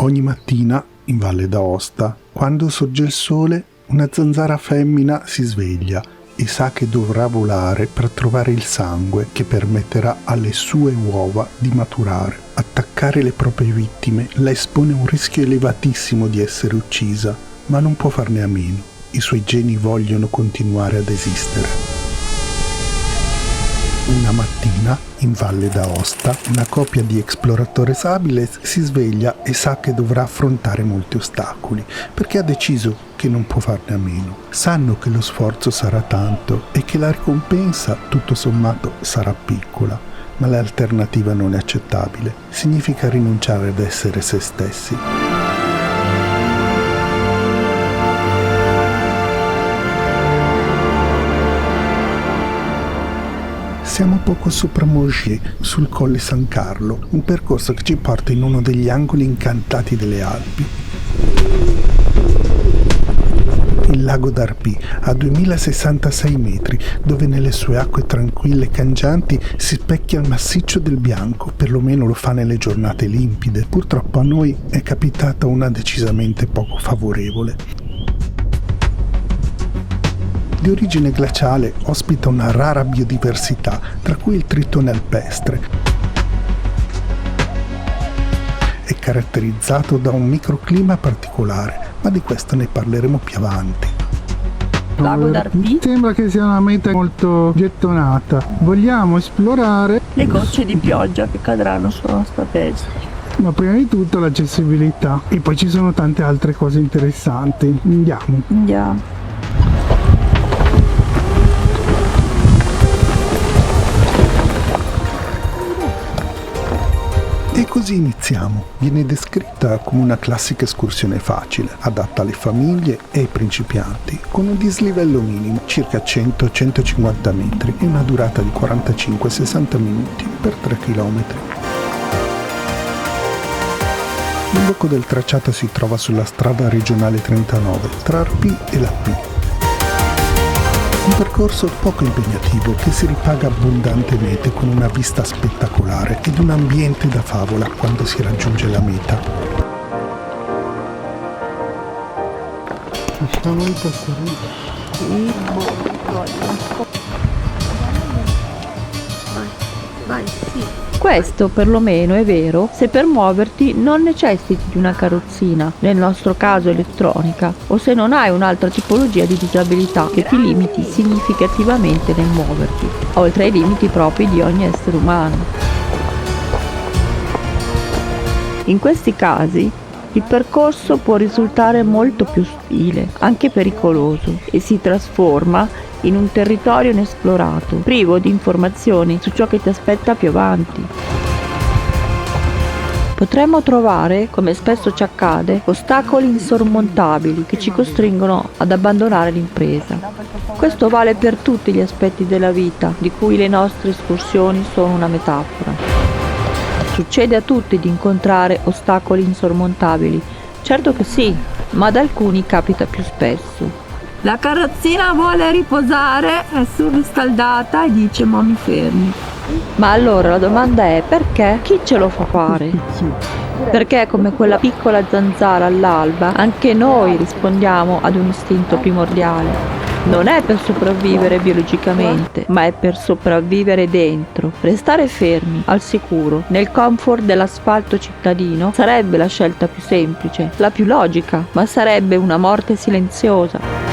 Ogni mattina, in Valle d'Aosta, quando sorge il sole, una zanzara femmina si sveglia e sa che dovrà volare per trovare il sangue che permetterà alle sue uova di maturare. Attaccare le proprie vittime la espone a un rischio elevatissimo di essere uccisa, ma non può farne a meno. I suoi geni vogliono continuare ad esistere. Una mattina, in Valle d'Aosta, una coppia di exploratores habiles si sveglia e sa che dovrà affrontare molti ostacoli, perché ha deciso che non può farne a meno. Sanno che lo sforzo sarà tanto e che la ricompensa, tutto sommato, sarà piccola, ma l'alternativa non è accettabile. Significa rinunciare ad essere se stessi. Siamo poco sopra Mogier, sul Colle San Carlo, un percorso che ci porta in uno degli angoli incantati delle Alpi. Il lago d'Arpy, a 2066 metri, dove nelle sue acque tranquille e cangianti si specchia il massiccio del Bianco, perlomeno lo fa nelle giornate limpide. Purtroppo a noi è capitata una decisamente poco favorevole. Di origine glaciale, ospita una rara biodiversità, tra cui il tritone alpestre. È caratterizzato da un microclima particolare, ma di questo ne parleremo più avanti. Lago d'Arpy sembra che sia una meta molto gettonata. Vogliamo esplorare le gocce di pioggia che cadranno sulla nostra testa. Ma prima di tutto l'accessibilità. E poi ci sono tante altre cose interessanti. Andiamo. E così iniziamo. Viene descritta come una classica escursione facile, adatta alle famiglie e ai principianti, con un dislivello minimo, circa 100-150 metri, e una durata di 45-60 minuti per 3 km. Il blocco del tracciato si trova sulla strada regionale 39, tra Arpy e L'Appy. Un percorso poco impegnativo che si ripaga abbondantemente con una vista spettacolare ed un ambiente da favola quando si raggiunge la meta. Lasciamo il passaggio. Vai, sì. Questo perlomeno è vero se per muoverti non necessiti di una carrozzina, nel nostro caso elettronica, o se non hai un'altra tipologia di disabilità che ti limiti significativamente nel muoverti, oltre ai limiti propri di ogni essere umano. In questi casi il percorso può risultare molto più ostile, anche pericoloso, e si trasforma in un territorio inesplorato, privo di informazioni su ciò che ti aspetta più avanti. Potremmo trovare, come spesso ci accade, ostacoli insormontabili che ci costringono ad abbandonare l'impresa. Questo vale per tutti gli aspetti della vita, di cui le nostre escursioni sono una metafora. Succede a tutti di incontrare ostacoli insormontabili, certo che sì, ma ad alcuni capita più spesso. La carrozzina vuole riposare, è surriscaldata e dice: ma mi fermi. Ma allora la domanda è: perché? Chi ce lo fa fare? Perché come quella piccola zanzara all'alba, anche noi rispondiamo ad un istinto primordiale. Non è per sopravvivere biologicamente, ma è per sopravvivere dentro. Restare fermi, al sicuro, nel comfort dell'asfalto cittadino sarebbe la scelta più semplice, la più logica, ma sarebbe una morte silenziosa.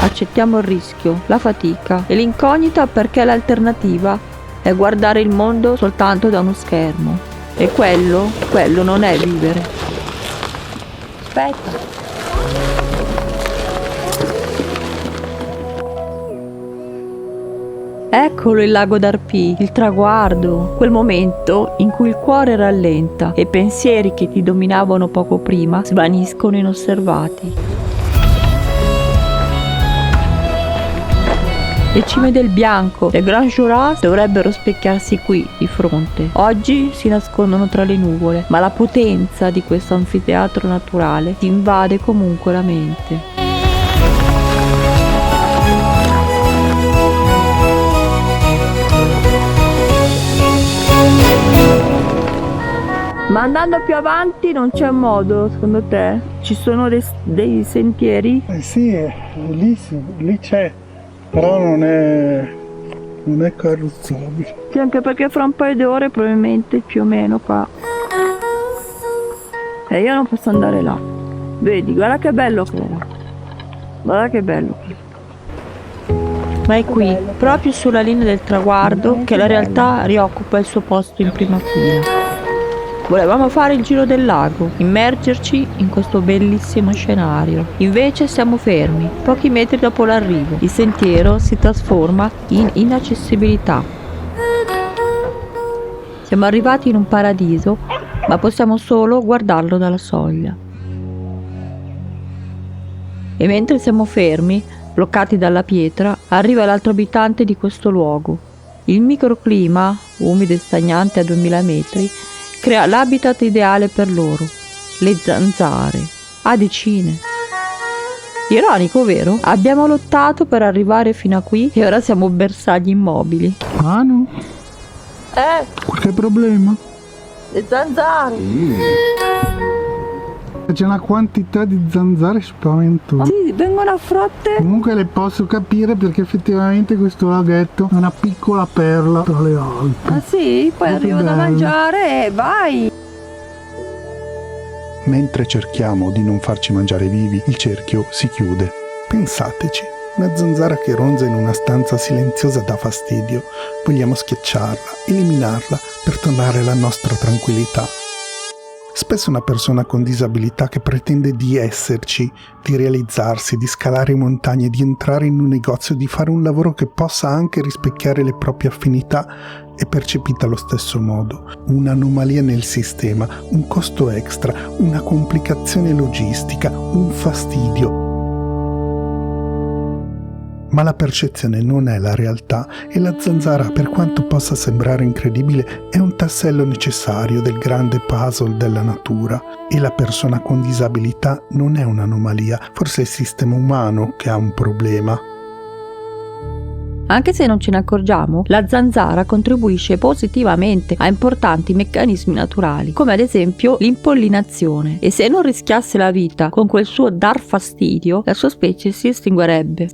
Accettiamo il rischio, la fatica e l'incognita perché l'alternativa è guardare il mondo soltanto da uno schermo. E quello non è vivere. Aspetta. Eccolo il lago d'Arpy, il traguardo, quel momento in cui il cuore rallenta e i pensieri che ti dominavano poco prima svaniscono inosservati. Le cime del Bianco, le Grand Jura dovrebbero specchiarsi qui, di fronte. Oggi si nascondono tra le nuvole, ma la potenza di questo anfiteatro naturale ti invade comunque la mente. Ma andando più avanti non c'è modo, secondo te? Ci sono dei sentieri? Sì, lì c'è, però non è carrozzabile. Sì, anche perché fra un paio di ore probabilmente più o meno qua. E io non posso andare là. Vedi, guarda che bello che era. Guarda che bello. Ma è qui, proprio sulla linea del traguardo, che la realtà rioccupa il suo posto in prima fila. Volevamo fare il giro del lago, immergerci in questo bellissimo scenario. Invece siamo fermi, pochi metri dopo l'arrivo. Il sentiero si trasforma in inaccessibilità. Siamo arrivati in un paradiso, ma possiamo solo guardarlo dalla soglia. E mentre siamo fermi, bloccati dalla pietra, arriva l'altro abitante di questo luogo. Il microclima, umido e stagnante a 2000 metri, crea l'habitat ideale per loro, le zanzare, a decine. Ironico, vero? Abbiamo lottato per arrivare fino a qui e ora siamo bersagli immobili. Manu? Qualche problema? Le zanzare! C'è una quantità di zanzare spaventosa. Sì, vengono a frotte. Comunque le posso capire perché effettivamente questo laghetto è una piccola perla tra le Alpi. Ah sì? Poi arrivo da mangiare e vai! Mentre cerchiamo di non farci mangiare vivi, il cerchio si chiude. Pensateci, una zanzara che ronza in una stanza silenziosa dà fastidio. Vogliamo schiacciarla, eliminarla per tornare alla nostra tranquillità. Spesso una persona con disabilità che pretende di esserci, di realizzarsi, di scalare montagne, di entrare in un negozio, di fare un lavoro che possa anche rispecchiare le proprie affinità, è percepita allo stesso modo. Un'anomalia nel sistema, un costo extra, una complicazione logistica, un fastidio. Ma la percezione non è la realtà e la zanzara, per quanto possa sembrare incredibile, è un tassello necessario del grande puzzle della natura. E la persona con disabilità non è un'anomalia, forse è il sistema umano che ha un problema. Anche se non ce ne accorgiamo, la zanzara contribuisce positivamente a importanti meccanismi naturali, come ad esempio l'impollinazione. E se non rischiasse la vita con quel suo dar fastidio, la sua specie si estinguerebbe.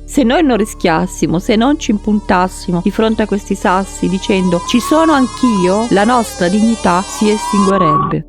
Se noi non rischiassimo, se non ci impuntassimo di fronte a questi sassi dicendo "ci sono anch'io", la nostra dignità si estinguerebbe.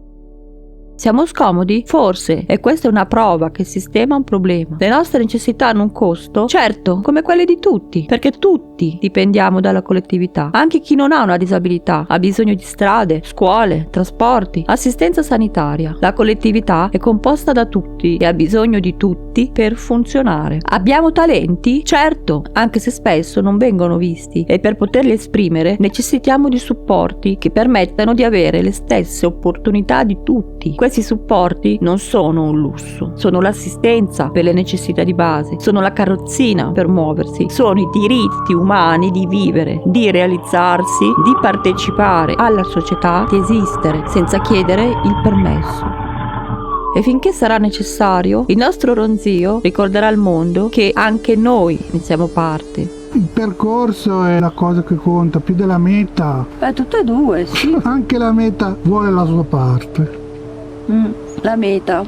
Siamo scomodi? Forse, e questa è una prova che il sistema ha un problema. Le nostre necessità hanno un costo? Certo, come quelle di tutti, perché tutti dipendiamo dalla collettività. Anche chi non ha una disabilità ha bisogno di strade, scuole, trasporti, assistenza sanitaria. La collettività è composta da tutti e ha bisogno di tutti per funzionare. Abbiamo talenti? Certo, anche se spesso non vengono visti, e per poterli esprimere necessitiamo di supporti che permettano di avere le stesse opportunità di tutti. Questi supporti non sono un lusso, sono l'assistenza per le necessità di base, sono la carrozzina per muoversi, sono i diritti umani di vivere, di realizzarsi, di partecipare alla società, di esistere senza chiedere il permesso. E finché sarà necessario, il nostro ronzio ricorderà al mondo che anche noi ne siamo parte. Il percorso è la cosa che conta più della meta. Tutte e due, sì. Anche la meta vuole la sua parte. La meta,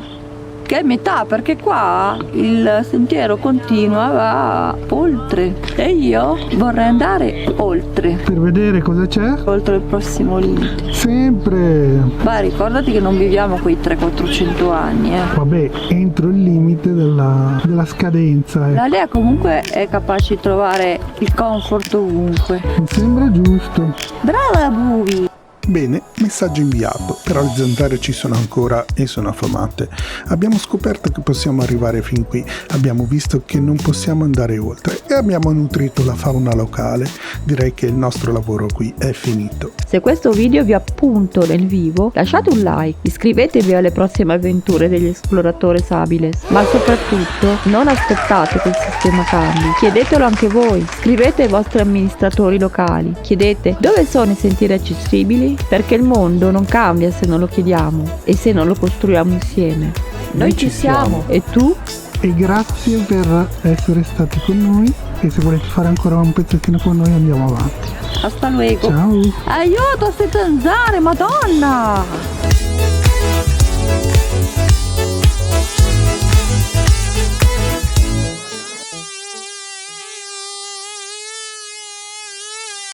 che è metà, perché qua il sentiero continua, va oltre e io vorrei andare oltre, Per vedere cosa c'è. oltre il prossimo limite. Sempre. Ma ricordati che non viviamo quei 300-400 anni. Vabbè, entro il limite della scadenza. La Lea comunque è capace di trovare il comfort ovunque. Mi sembra giusto. Brava Bubi! Bene, messaggio inviato, però le zanzare ci sono ancora e sono affamate. Abbiamo scoperto che possiamo arrivare fin qui, abbiamo visto che non possiamo andare oltre e abbiamo nutrito la fauna locale. Direi che il nostro lavoro qui è finito. Se questo video vi ha punto nel vivo, lasciate un like, iscrivetevi alle prossime avventure degli Exploratores Habiles, ma soprattutto non aspettate che il sistema cambi, chiedetelo anche voi, scrivete ai vostri amministratori locali, chiedete dove sono i sentieri accessibili, perché il mondo non cambia se non lo chiediamo e se non lo costruiamo insieme. Noi ci siamo, e tu? E grazie per essere stati con noi. e se volete fare ancora un pezzettino con noi andiamo avanti. Hasta luego. Ciao. Aiuto, queste zanzare, madonna!